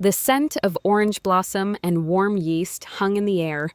The scent of orange blossom and warm yeast hung in the air,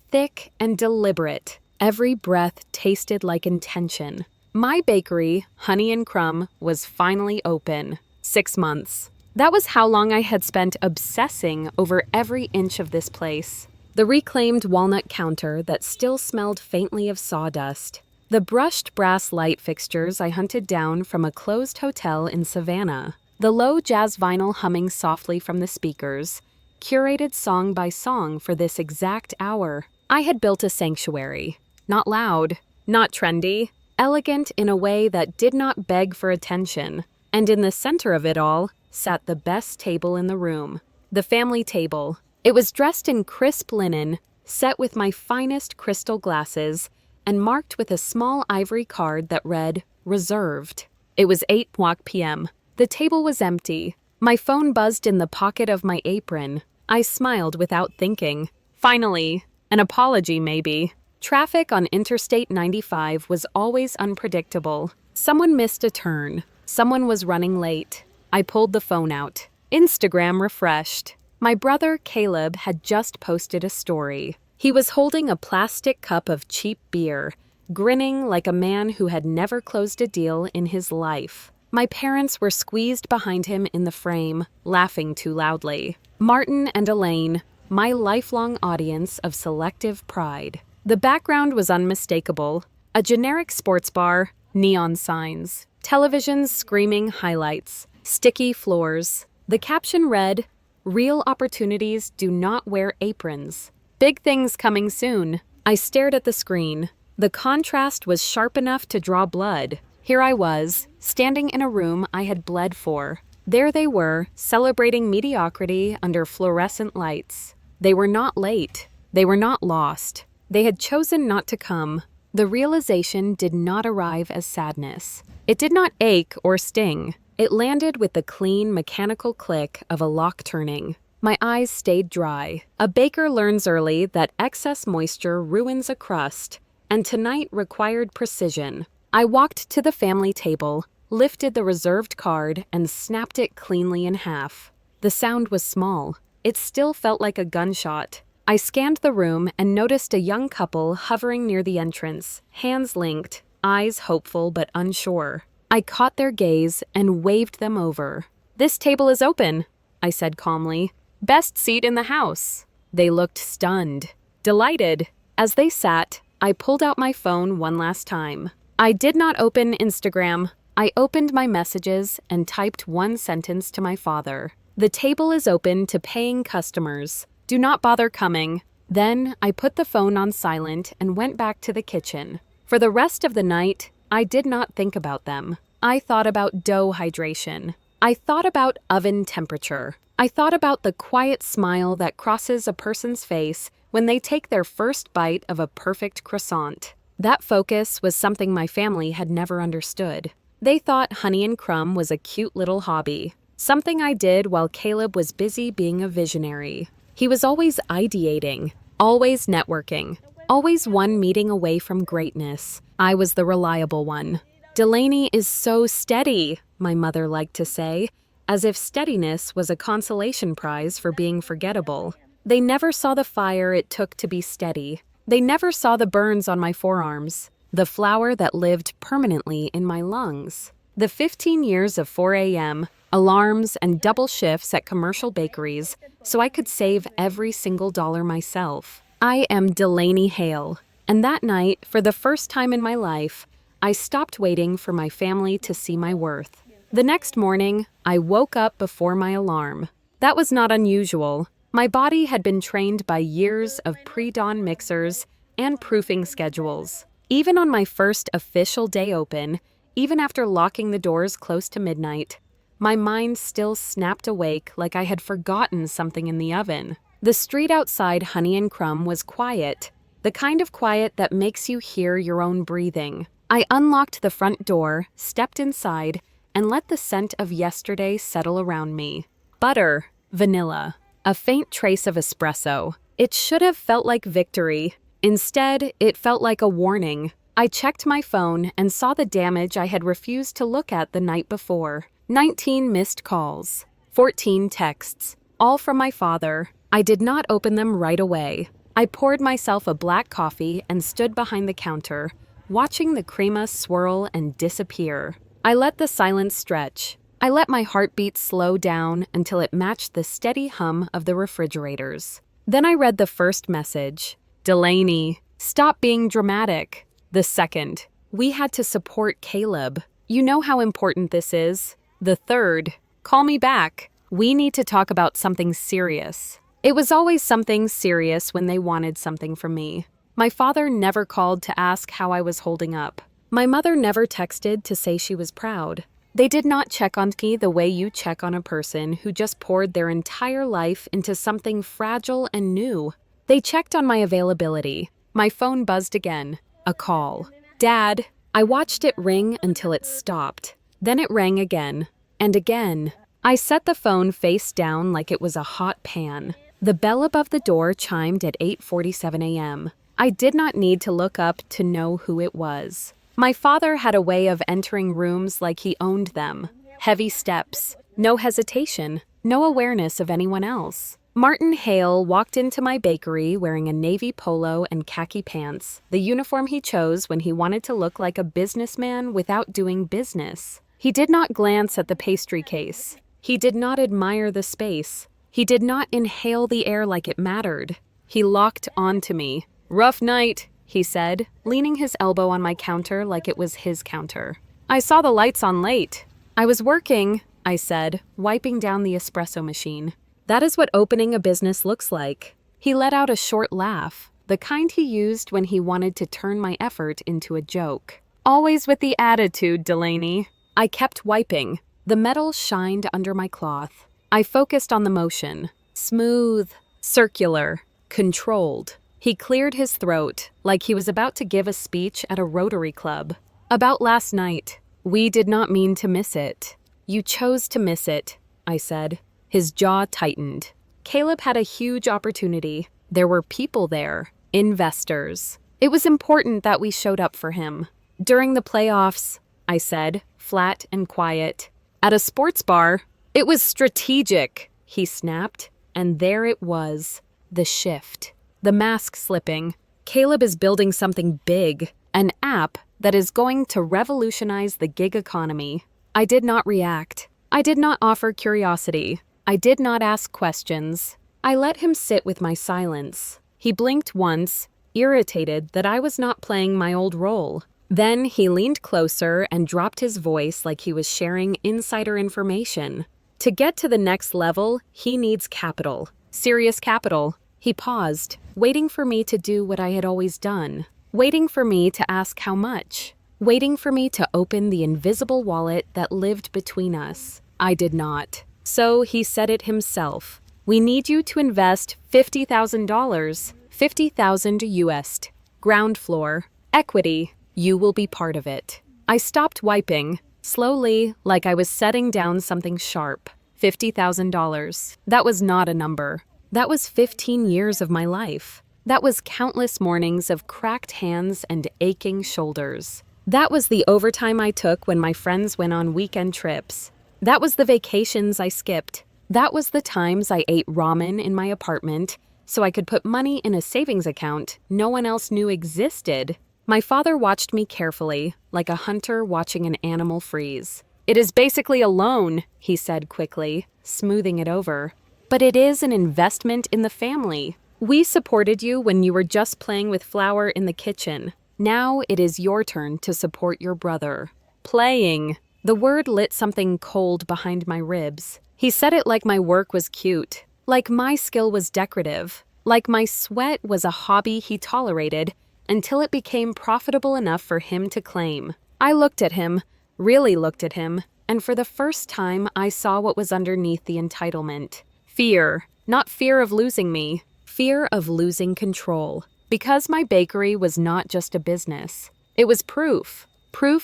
thick and deliberate. Every breath tasted like intention. My bakery, Honey and Crumb, was finally open. 6 months. That was how long I had spent obsessing over every inch of this place. The reclaimed walnut counter that still smelled faintly of sawdust. The brushed brass light fixtures I hunted down from a closed hotel in Savannah. The low jazz vinyl humming softly from the speakers, curated song by song for this exact hour. I had built a sanctuary. Not loud, not trendy, elegant in a way that did not beg for attention. And in the center of it all sat the best table in the room. The family table. It was dressed in crisp linen, set with my finest crystal glasses, and marked with a small ivory card that read, "Reserved." It was 8 p.m. The table was empty. My phone buzzed in the pocket of my apron. I smiled without thinking. Finally, an apology maybe. Traffic on Interstate 95 was always unpredictable. Someone missed a turn. Someone was running late. I pulled the phone out. Instagram refreshed. My brother Caleb had just posted a story. He was holding a plastic cup of cheap beer, grinning like a man who had never closed a deal in his life. My parents were squeezed behind him in the frame, laughing too loudly. Martin and Elaine, my lifelong audience of selective pride. The background was unmistakable. A generic sports bar, neon signs, televisions screaming highlights, sticky floors. The caption read, "Real opportunities do not wear aprons. Big things coming soon." I stared at the screen. The contrast was sharp enough to draw blood. Here I was, standing in a room I had bled for. There they were, celebrating mediocrity under fluorescent lights. They were not late. They were not lost. They had chosen not to come. The realization did not arrive as sadness. It did not ache or sting. It landed with the clean, mechanical click of a lock turning. My eyes stayed dry. A baker learns early that excess moisture ruins a crust, and tonight required precision. I walked to the family table, lifted the reserved card, and snapped it cleanly in half. The sound was small. It still felt like a gunshot. I scanned the room and noticed a young couple hovering near the entrance, hands linked, eyes hopeful but unsure. I caught their gaze and waved them over. "This table is open," I said calmly. "Best seat in the house." They looked stunned, delighted. As they sat, I pulled out my phone one last time. I did not open Instagram. I opened my messages and typed one sentence to my father. "The table is open to paying customers. Do not bother coming." Then I put the phone on silent and went back to the kitchen. For the rest of the night, I did not think about them. I thought about dough hydration. I thought about oven temperature. I thought about the quiet smile that crosses a person's face when they take their first bite of a perfect croissant. That focus was something my family had never understood. They thought Honey and Crumb was a cute little hobby, something I did while Caleb was busy being a visionary. He was always ideating, always networking, always one meeting away from greatness. I was the reliable one. "Delaney is so steady," my mother liked to say, as if steadiness was a consolation prize for being forgettable. They never saw the fire it took to be steady. They never saw the burns on my forearms, the flower that lived permanently in my lungs. The 15 years of 4 a.m., alarms and double shifts at commercial bakeries so I could save every single dollar myself. I am Delaney Hale, and that night, for the first time in my life, I stopped waiting for my family to see my worth. The next morning, I woke up before my alarm. That was not unusual. My body had been trained by years of pre-dawn mixers and proofing schedules. Even on my first official day open, even after locking the doors close to midnight, my mind still snapped awake like I had forgotten something in the oven. The street outside Honey and Crumb was quiet, the kind of quiet that makes you hear your own breathing. I unlocked the front door, stepped inside, and let the scent of yesterday settle around me. Butter, vanilla, a faint trace of espresso. It should have felt like victory. Instead, it felt like a warning. I checked my phone and saw the damage I had refused to look at the night before. 19 missed calls, 14 texts, all from my father. I did not open them right away. I poured myself a black coffee and stood behind the counter, watching the crema swirl and disappear. I let the silence stretch. I let my heartbeat slow down until it matched the steady hum of the refrigerators. Then I read the first message. Delaney, stop being dramatic. The second, we had to support Caleb. You know how important this is. The third, call me back. We need to talk about something serious. It was always something serious when they wanted something from me. My father never called to ask how I was holding up. My mother never texted to say she was proud. They did not check on me the way you check on a person who just poured their entire life into something fragile and new. They checked on my availability. My phone buzzed again. A call. Dad. I watched it ring until it stopped. Then it rang again. And again. I set the phone face down like it was a hot pan. The bell above the door chimed at 8:47 a.m. I did not need to look up to know who it was. My father had a way of entering rooms like he owned them. Heavy steps, no hesitation, no awareness of anyone else. Martin Hale walked into my bakery wearing a navy polo and khaki pants, the uniform he chose when he wanted to look like a businessman without doing business. He did not glance at the pastry case. He did not admire the space. He did not inhale the air like it mattered. He locked onto me. Rough night, he said, leaning his elbow on my counter like it was his counter. I saw the lights on late. I was working, I said, wiping down the espresso machine. That is what opening a business looks like. He let out a short laugh, the kind he used when he wanted to turn my effort into a joke. Always with the attitude, Delaney. I kept wiping. The metal shined under my cloth. I focused on the motion. Smooth, circular, controlled. He cleared his throat, like he was about to give a speech at a Rotary Club. About last night. We did not mean to miss it. You chose to miss it, I said. His jaw tightened. Caleb had a huge opportunity. There were people there, investors. It was important that we showed up for him. During the playoffs, I said, flat and quiet. At a sports bar, it was strategic, he snapped. And there it was, the shift. The mask slipping. Caleb is building something big, an app that is going to revolutionize the gig economy. I did not react. I did not offer curiosity. I did not ask questions. I let him sit with my silence. He blinked once, irritated that I was not playing my old role. Then he leaned closer and dropped his voice like he was sharing insider information. To get to the next level, he needs capital. Serious capital. He paused, waiting for me to do what I had always done. Waiting for me to ask how much. Waiting for me to open the invisible wallet that lived between us. I did not. So he said it himself. We need you to invest $50,000, 50,000 US, ground floor, equity. You will be part of it. I stopped wiping, slowly, like I was setting down something sharp. $50,000. That was not a number. That was 15 years of my life. That was countless mornings of cracked hands and aching shoulders. That was the overtime I took when my friends went on weekend trips. That was the vacations I skipped. That was the times I ate ramen in my apartment so I could put money in a savings account no one else knew existed. My father watched me carefully, like a hunter watching an animal freeze. It is basically a loan, he said quickly, smoothing it over. But it is an investment in the family. We supported you when you were just playing with flour in the kitchen. Now it is your turn to support your brother. Playing. The word lit something cold behind my ribs. He said it like my work was cute, like my skill was decorative, like my sweat was a hobby he tolerated until it became profitable enough for him to claim. I looked at him, really looked at him, and for the first time I saw what was underneath the entitlement. Fear, not fear of losing me, fear of losing control. Because my bakery was not just a business. It was proof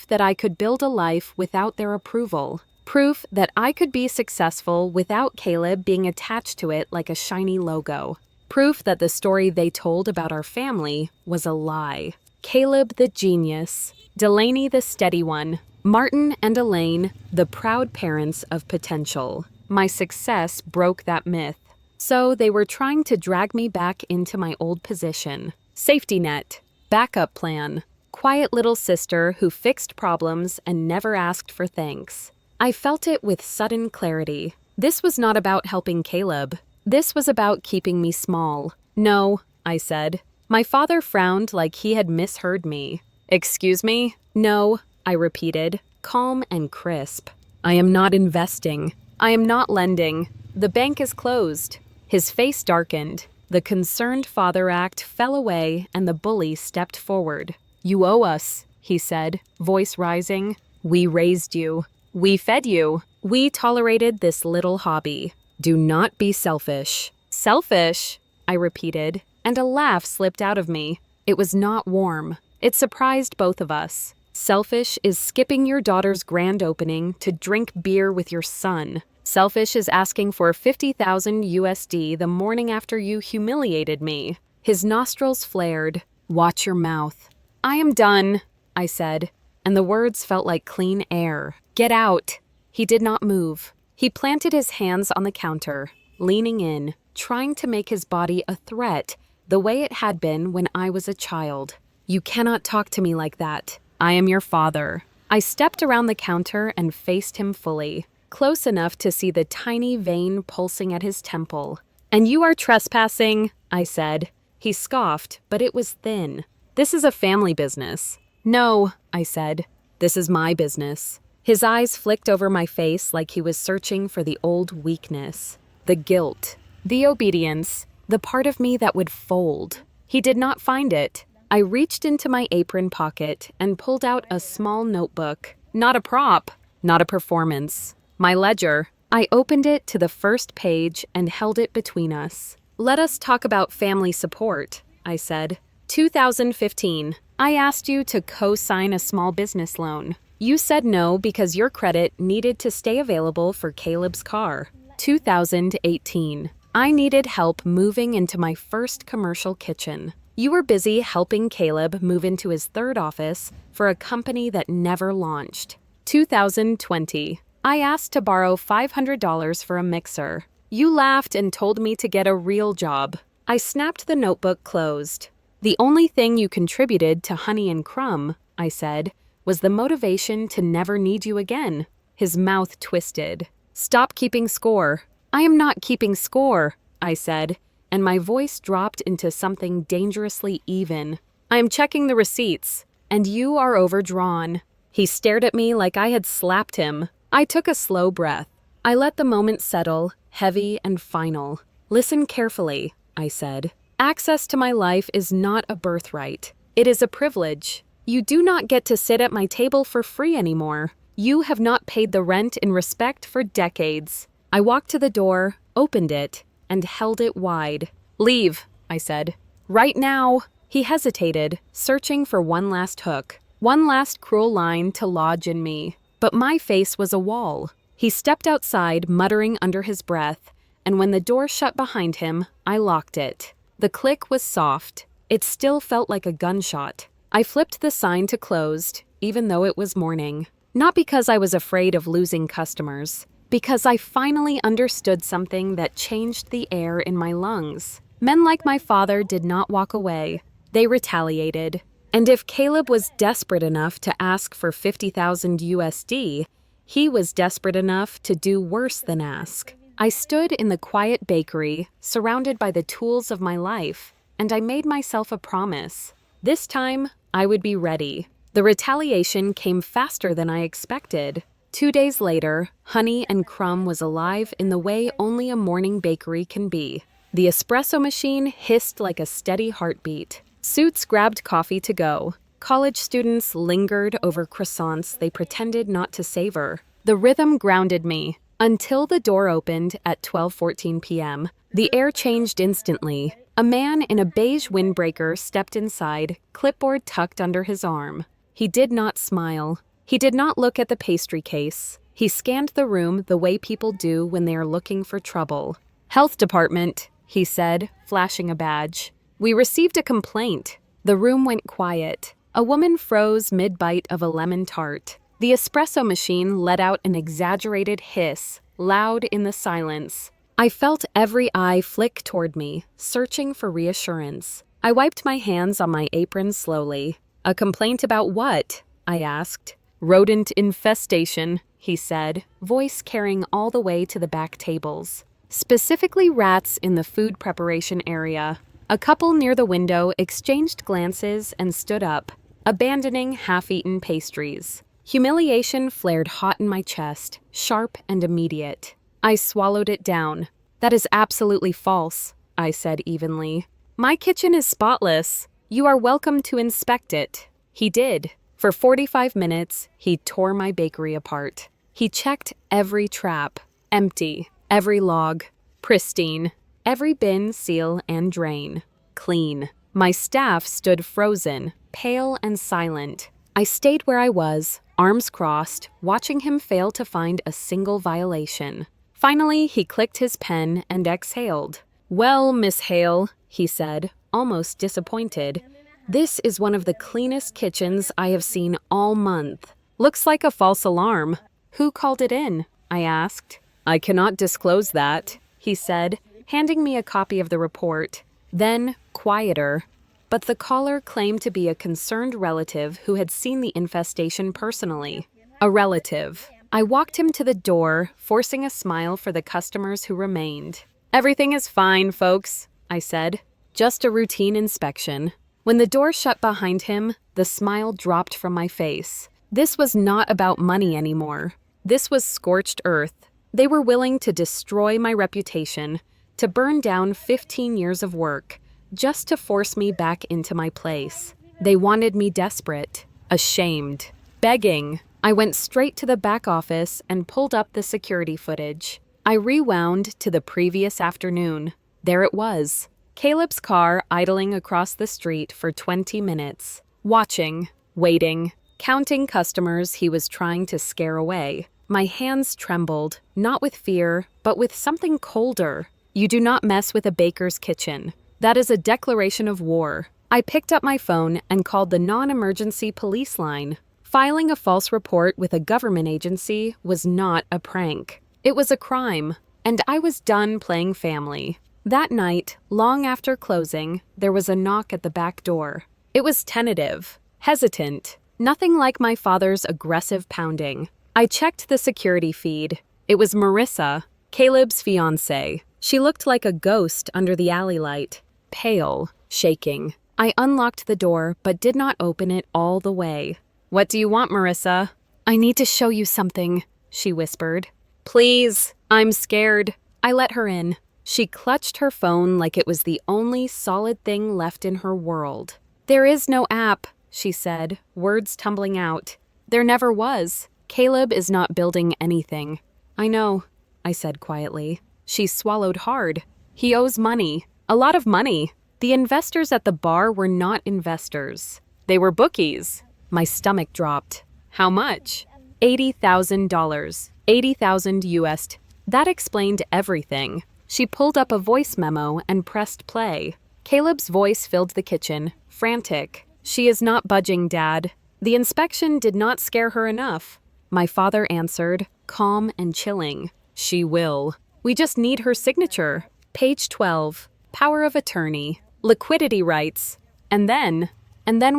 that I could build a life without their approval. Proof that I could be successful without Caleb being attached to it like a shiny logo. Proof that the story they told about our family was a lie. Caleb the genius, Delaney the steady one, Martin and Elaine the proud parents of potential. My success broke that myth. So they were trying to drag me back into my old position. Safety net, backup plan, quiet little sister who fixed problems and never asked for thanks. I felt it with sudden clarity. This was not about helping Caleb. This was about keeping me small. No, I said. My father frowned like he had misheard me. Excuse me? No, I repeated, calm and crisp. I am not investing. I am not lending. The bank is closed. His face darkened. The concerned father act fell away and the bully stepped forward. You owe us, he said, voice rising. We raised you. We fed you. We tolerated this little hobby. Do not be selfish. Selfish, I repeated, and a laugh slipped out of me. It was not warm. It surprised both of us. Selfish is skipping your daughter's grand opening to drink beer with your son. Selfish is asking for 50,000 USD the morning after you humiliated me. His nostrils flared. Watch your mouth. I am done, I said, and the words felt like clean air. Get out. He did not move. He planted his hands on the counter, leaning in, trying to make his body a threat, the way it had been when I was a child. You cannot talk to me like that. I am your father. I stepped around the counter and faced him fully, close enough to see the tiny vein pulsing at his temple. And you are trespassing, I said. He scoffed, but it was thin. This is a family business. No, I said. This is my business. His eyes flicked over my face like he was searching for the old weakness, the guilt, the obedience, the part of me that would fold. He did not find it. I reached into my apron pocket and pulled out a small notebook. Not a prop, not a performance. My ledger. I opened it to the first page and held it between us. Let us talk about family support, I said. 2015. I asked you to co-sign a small business loan. You said no because your credit needed to stay available for Caleb's car. 2018. I needed help moving into my first commercial kitchen. You were busy helping Caleb move into his third office for a company that never launched. 2020. I asked to borrow $500 for a mixer. You laughed and told me to get a real job. I snapped the notebook closed. The only thing you contributed to Honey and Crumb, I said, was the motivation to never need you again. His mouth twisted. Stop keeping score. I am not keeping score, I said, and my voice dropped into something dangerously even. I am checking the receipts, and you are overdrawn. He stared at me like I had slapped him. I took a slow breath. I let the moment settle, heavy and final. Listen carefully, I said. Access to my life is not a birthright. It is a privilege. You do not get to sit at my table for free anymore. You have not paid the rent in respect for decades. I walked to the door, opened it, and held it wide. Leave, I said. Right now. He hesitated, searching for one last hook, one last cruel line to lodge in me. But my face was a wall. He stepped outside, muttering under his breath, and when the door shut behind him, I locked it. The click was soft. It still felt like a gunshot. I flipped the sign to closed, even though it was morning. Not because I was afraid of losing customers, because I finally understood something that changed the air in my lungs. Men like my father did not walk away. They retaliated. And if Caleb was desperate enough to ask for 50,000 USD, he was desperate enough to do worse than ask. I stood in the quiet bakery, surrounded by the tools of my life, and I made myself a promise. This time, I would be ready. The retaliation came faster than I expected. 2 days later, Honey and Crumb was alive in the way only a morning bakery can be. The espresso machine hissed like a steady heartbeat. Suits grabbed coffee to go. College students lingered over croissants they pretended not to savor. The rhythm grounded me. Until the door opened at 12:14 p.m., the air changed instantly. A man in a beige windbreaker stepped inside, clipboard tucked under his arm. He did not smile. He did not look at the pastry case. He scanned the room the way people do when they are looking for trouble. Health department, he said, flashing a badge. We received a complaint. The room went quiet. A woman froze mid-bite of a lemon tart. The espresso machine let out an exaggerated hiss, loud in the silence. I felt every eye flick toward me, searching for reassurance. I wiped my hands on my apron slowly. "A complaint about what?" I asked. "Rodent infestation," he said, voice carrying all the way to the back tables. "Specifically rats in the food preparation area." A couple near the window exchanged glances and stood up, abandoning half-eaten pastries. Humiliation flared hot in my chest, sharp and immediate. I swallowed it down. "That is absolutely false," I said evenly. "My kitchen is spotless. You are welcome to inspect it." He did. For 45 minutes, he tore my bakery apart. He checked every trap, empty, every log, pristine, every bin, seal, and drain, clean. My staff stood frozen, pale and silent. I stayed where I was, arms crossed, watching him fail to find a single violation. Finally, he clicked his pen and exhaled. "Well, Miss Hale," he said, almost disappointed, "this is one of the cleanest kitchens I have seen all month. Looks like a false alarm." "Who called it in?" I asked. "I cannot disclose that," he said, handing me a copy of the report. Then, quieter. But the caller claimed to be a concerned relative who had seen the infestation personally. A relative. I walked him to the door, forcing a smile for the customers who remained. "Everything is fine, folks," I said. "Just a routine inspection." When the door shut behind him, the smile dropped from my face. This was not about money anymore. This was scorched earth. They were willing to destroy my reputation, to burn down 15 years of work, just to force me back into my place. They wanted me desperate, ashamed, begging. I went straight to the back office and pulled up the security footage. I rewound to the previous afternoon. There it was. Caleb's car idling across the street for 20 minutes. Watching, waiting, counting customers he was trying to scare away. My hands trembled, not with fear, but with something colder. You do not mess with a baker's kitchen. That is a declaration of war. I picked up my phone and called the non-emergency police line. Filing a false report with a government agency was not a prank. It was a crime, and I was done playing family. That night, long after closing, there was a knock at the back door. It was tentative, hesitant, nothing like my father's aggressive pounding. I checked the security feed. It was Marissa, Caleb's fiancée. She looked like a ghost under the alley light, pale, shaking. I unlocked the door but did not open it all the way. "What do you want, Marissa?" "I need to show you something," she whispered. "Please, I'm scared." I let her in. She clutched her phone like it was the only solid thing left in her world. "There is no app," she said, words tumbling out. "There never was. Caleb is not building anything." "I know," I said quietly. She swallowed hard. "He owes money. A lot of money. The investors at the bar were not investors. They were bookies." My stomach dropped. "How much?" $80,000. 80,000 US. That explained everything. She pulled up a voice memo and pressed play. Caleb's voice filled the kitchen, frantic. "She is not budging, Dad." The inspection did not scare her enough. My father answered, calm and chilling. "She will. We just need her signature." Page 12. Power of attorney. Liquidity rights. And then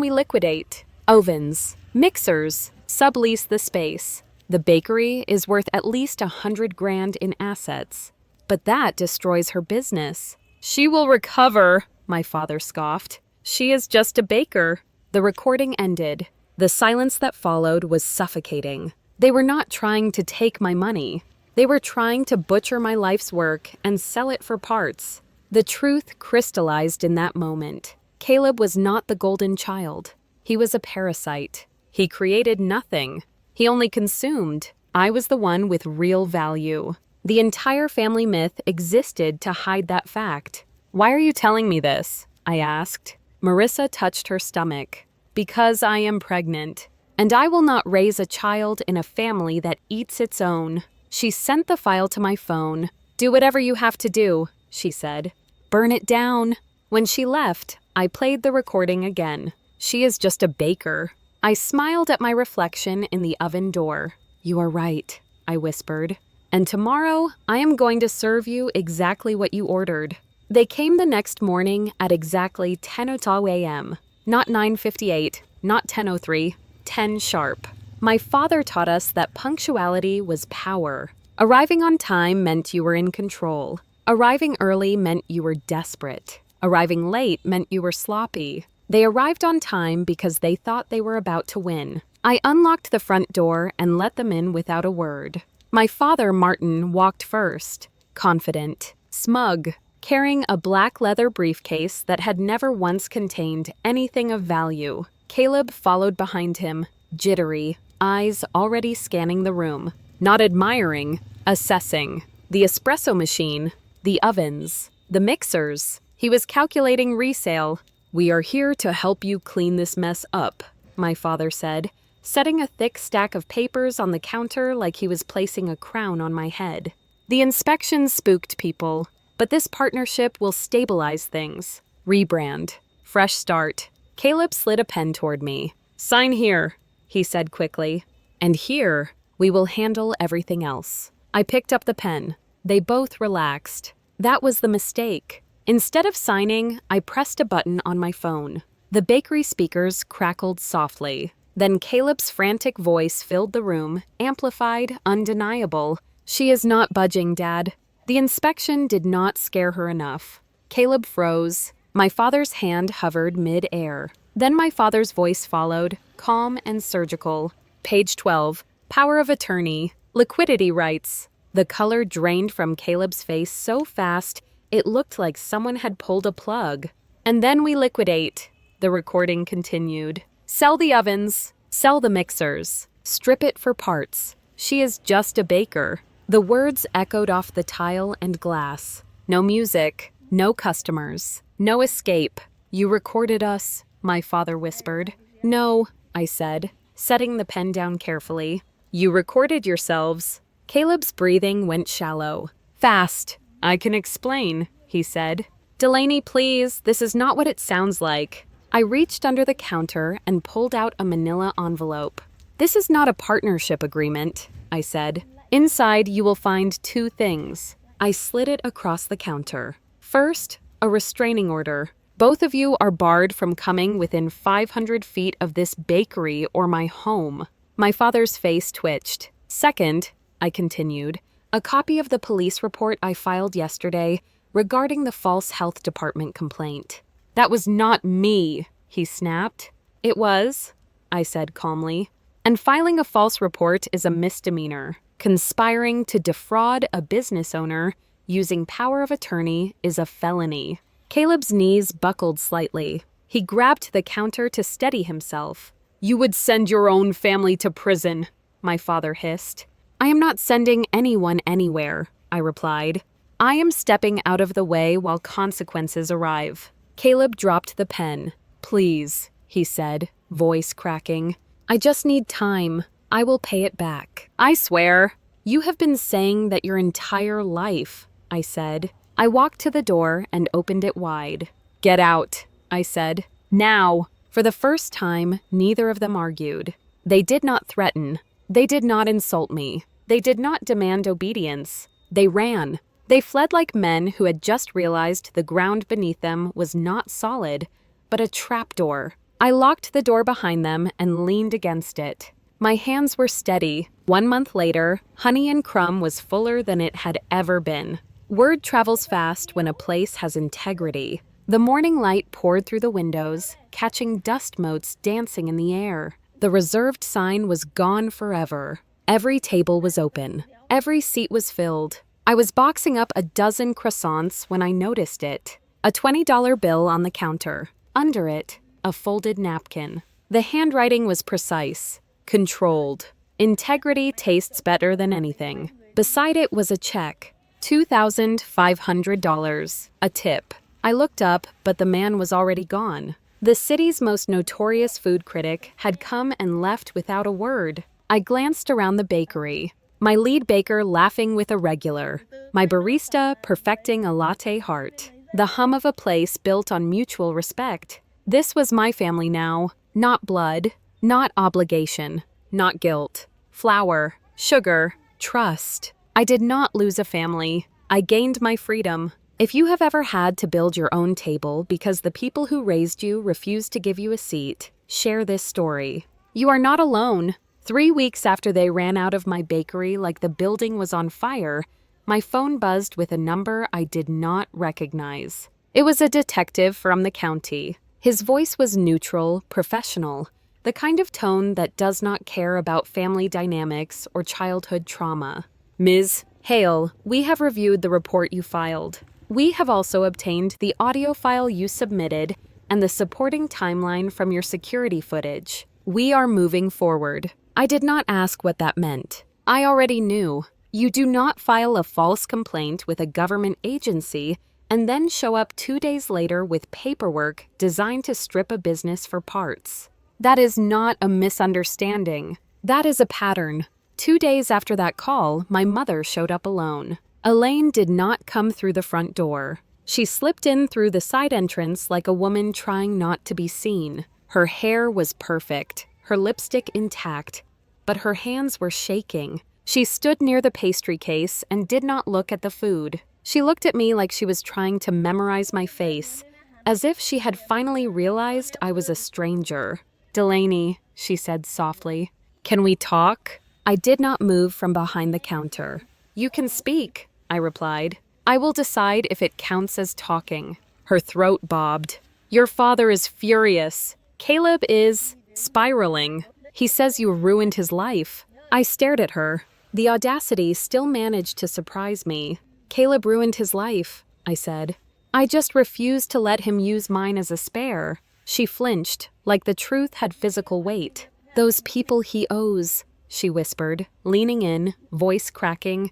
we liquidate. Ovens. Mixers. Sublease the space. The bakery is worth at least $100,000 in assets. But that destroys her business. "She will recover," my father scoffed. "She is just a baker." The recording ended. The silence that followed was suffocating. They were not trying to take my money. They were trying to butcher my life's work and sell it for parts. The truth crystallized in that moment. Caleb was not the golden child. He was a parasite. He created nothing. He only consumed. I was the one with real value. The entire family myth existed to hide that fact. "Why are you telling me this?" I asked. Marissa touched her stomach. "Because I am pregnant, and I will not raise a child in a family that eats its own." She sent the file to my phone. "Do whatever you have to do," she said. "Burn it down." When she left, I played the recording again. She is just a baker. I smiled at my reflection in the oven door. "You are right," I whispered. and tomorrow I am going to serve you exactly what you ordered." They came the next morning at exactly 10:02 a.m. Not 9:58, not 10:03, 10 sharp. My father taught us that punctuality was power. Arriving on time meant you were in control. Arriving early meant you were desperate. Arriving late meant you were sloppy. They arrived on time because they thought they were about to win. I unlocked the front door and let them in without a word. My father, Martin, walked first, confident, smug, carrying a black leather briefcase that had never once contained anything of value. Caleb followed behind him, jittery, eyes already scanning the room, not admiring, assessing. The espresso machine, the ovens, the mixers. He was calculating resale. "We are here to help you clean this mess up," my father said, setting a thick stack of papers on the counter like he was placing a crown on my head. The inspection spooked people, but this partnership will stabilize things. Rebrand. Fresh start. Caleb slid a pen toward me. "Sign here," he said quickly. "And here, we will handle everything else." I picked up the pen. They both relaxed. That was the mistake. Instead of signing, I pressed a button on my phone. The bakery speakers crackled softly. Then Caleb's frantic voice filled the room, amplified, undeniable. "She is not budging, Dad." The inspection did not scare her enough. Caleb froze. My father's hand hovered mid-air. Then my father's voice followed, calm and surgical. Page 12. Power of attorney. Liquidity rights. The color drained from Caleb's face so fast, it looked like someone had pulled a plug. "And then we liquidate," the recording continued. "Sell the ovens, sell the mixers, strip it for parts. She is just a baker." The words echoed off the tile and glass. No music, no customers, no escape. "You recorded us," my father whispered. "No," I said, setting the pen down carefully. "You recorded yourselves." Caleb's breathing went shallow. "Fast. I can explain," he said. "Delaney, please, this is not what it sounds like." I reached under the counter and pulled out a manila envelope. "This is not a partnership agreement," I said. "Inside, you will find 2 things." I slid it across the counter. "First, a restraining order. Both of you are barred from coming within 500 feet of this bakery or my home." My father's face twitched. "Second," I continued, "a copy of the police report I filed yesterday regarding the false health department complaint." "That was not me," he snapped. "It was," I said calmly. "And filing a false report is a misdemeanor. Conspiring to defraud a business owner using power of attorney is a felony." Caleb's knees buckled slightly. He grabbed the counter to steady himself. "You would send your own family to prison," my father hissed. "I am not sending anyone anywhere," I replied. "I am stepping out of the way while consequences arrive." Caleb dropped the pen. "Please," he said, voice cracking. "I just need time. I will pay it back." "I swear." "You have been saying that your entire life," I said. I walked to the door and opened it wide. "Get out," I said. "Now." For the first time, neither of them argued. They did not threaten. They did not insult me. They did not demand obedience. They ran. They fled like men who had just realized the ground beneath them was not solid, but a trapdoor. I locked the door behind them and leaned against it. My hands were steady. 1 month later, Honey and Crumb was fuller than it had ever been. Word travels fast when a place has integrity. The morning light poured through the windows, catching dust motes dancing in the air. The reserved sign was gone forever. Every table was open. Every seat was filled. I was boxing up a dozen croissants when I noticed it. A $20 bill on the counter. Under it, a folded napkin. The handwriting was precise, controlled. Integrity tastes better than anything. Beside it was a check. $2,500. A tip. I looked up, but the man was already gone. The city's most notorious food critic had come and left without a word. I glanced around the bakery. My lead baker laughing with a regular. My barista perfecting a latte heart. The hum of a place built on mutual respect. This was my family now. Not blood, not obligation, not guilt. Flour, sugar, trust. I did not lose a family. I gained my freedom. If you have ever had to build your own table because the people who raised you refused to give you a seat, share this story. You are not alone. 3 weeks after they ran out of my bakery like the building was on fire, my phone buzzed with a number I did not recognize. It was a detective from the county. His voice was neutral, professional, the kind of tone that does not care about family dynamics or childhood trauma. Ms. Hale, we have reviewed the report you filed. We have also obtained the audio file you submitted and the supporting timeline from your security footage. We are moving forward. I did not ask what that meant. I already knew. You do not file a false complaint with a government agency and then show up 2 days later with paperwork designed to strip a business for parts. That is not a misunderstanding. That is a pattern. 2 days after that call, my mother showed up alone. Elaine did not come through the front door. She slipped in through the side entrance like a woman trying not to be seen. Her hair was perfect, her lipstick intact, but her hands were shaking. She stood near the pastry case and did not look at the food. She looked at me like she was trying to memorize my face, as if she had finally realized I was a stranger. "Delaney," she said softly, "can we talk?" I did not move from behind the counter. "You can speak," I replied. "I will decide if it counts as talking." Her throat bobbed. "Your father is furious. Caleb is spiraling. He says you ruined his life." I stared at her. The audacity still managed to surprise me. "Caleb ruined his life," I said. "I just refused to let him use mine as a spare." She flinched, like the truth had physical weight. "Those people he owes," she whispered, leaning in, voice cracking.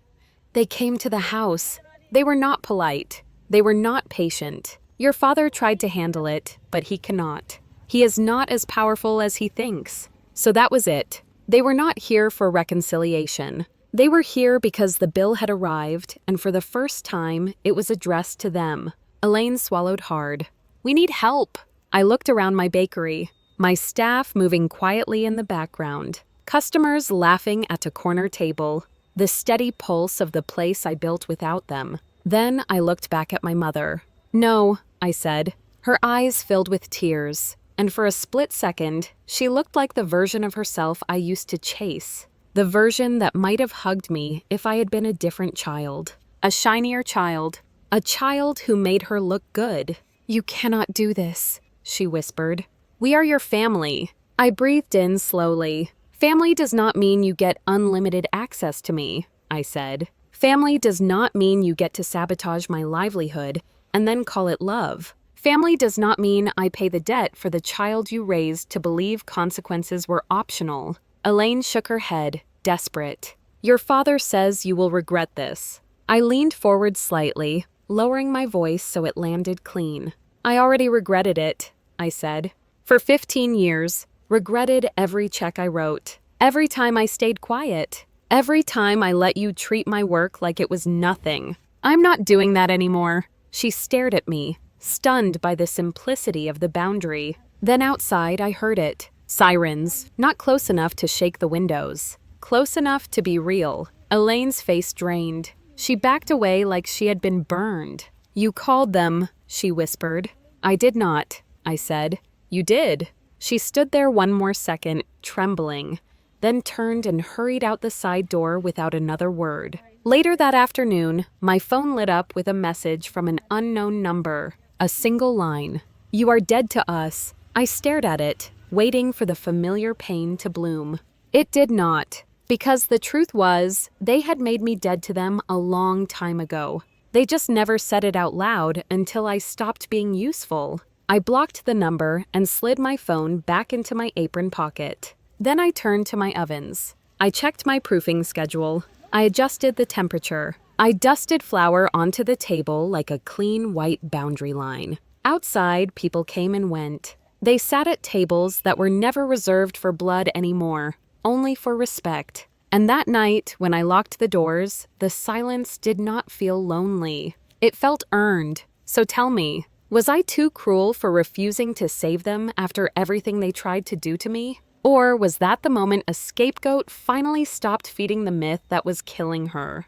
"They came to the house. They were not polite. They were not patient. Your father tried to handle it, but he cannot. He is not as powerful as he thinks." So that was it. They were not here for reconciliation. They were here because the bill had arrived, and for the first time, it was addressed to them. Elaine swallowed hard. "We need help." I looked around my bakery, my staff moving quietly in the background, customers laughing at a corner table, the steady pulse of the place I built without them. Then I looked back at my mother. "No," I said. Her eyes filled with tears, and for a split second, she looked like the version of herself I used to chase. The version that might have hugged me if I had been a different child. A shinier child. A child who made her look good. "You cannot do this," she whispered. "We are your family." I breathed in slowly. "Family does not mean you get unlimited access to me," I said. "Family does not mean you get to sabotage my livelihood and then call it love. Family does not mean I pay the debt for the child you raised to believe consequences were optional." Elaine shook her head, desperate. "Your father says you will regret this." I leaned forward slightly, lowering my voice so it landed clean. "I already regretted it," I said. "For 15 years, regretted every check I wrote, every time I stayed quiet, every time I let you treat my work like it was nothing. I'm not doing that anymore." She stared at me, stunned by the simplicity of the boundary. Then outside, I heard it. Sirens, not close enough to shake the windows, close enough to be real. Elaine's face drained. She backed away like she had been burned. "You called them," she whispered. "I did not," I said. "You did." She stood there one more second, trembling, then turned and hurried out the side door without another word. Later that afternoon, my phone lit up with a message from an unknown number. A single line. "You are dead to us." I stared at it, waiting for the familiar pain to bloom. It did not, because the truth was, they had made me dead to them a long time ago. They just never said it out loud until I stopped being useful. I blocked the number and slid my phone back into my apron pocket. Then I turned to my ovens. I checked my proofing schedule. I adjusted the temperature. I dusted flour onto the table like a clean white boundary line. Outside, people came and went. They sat at tables that were never reserved for blood anymore, only for respect. And that night, when I locked the doors, the silence did not feel lonely. It felt earned. So tell me, was I too cruel for refusing to save them after everything they tried to do to me? Or was that the moment a scapegoat finally stopped feeding the myth that was killing her?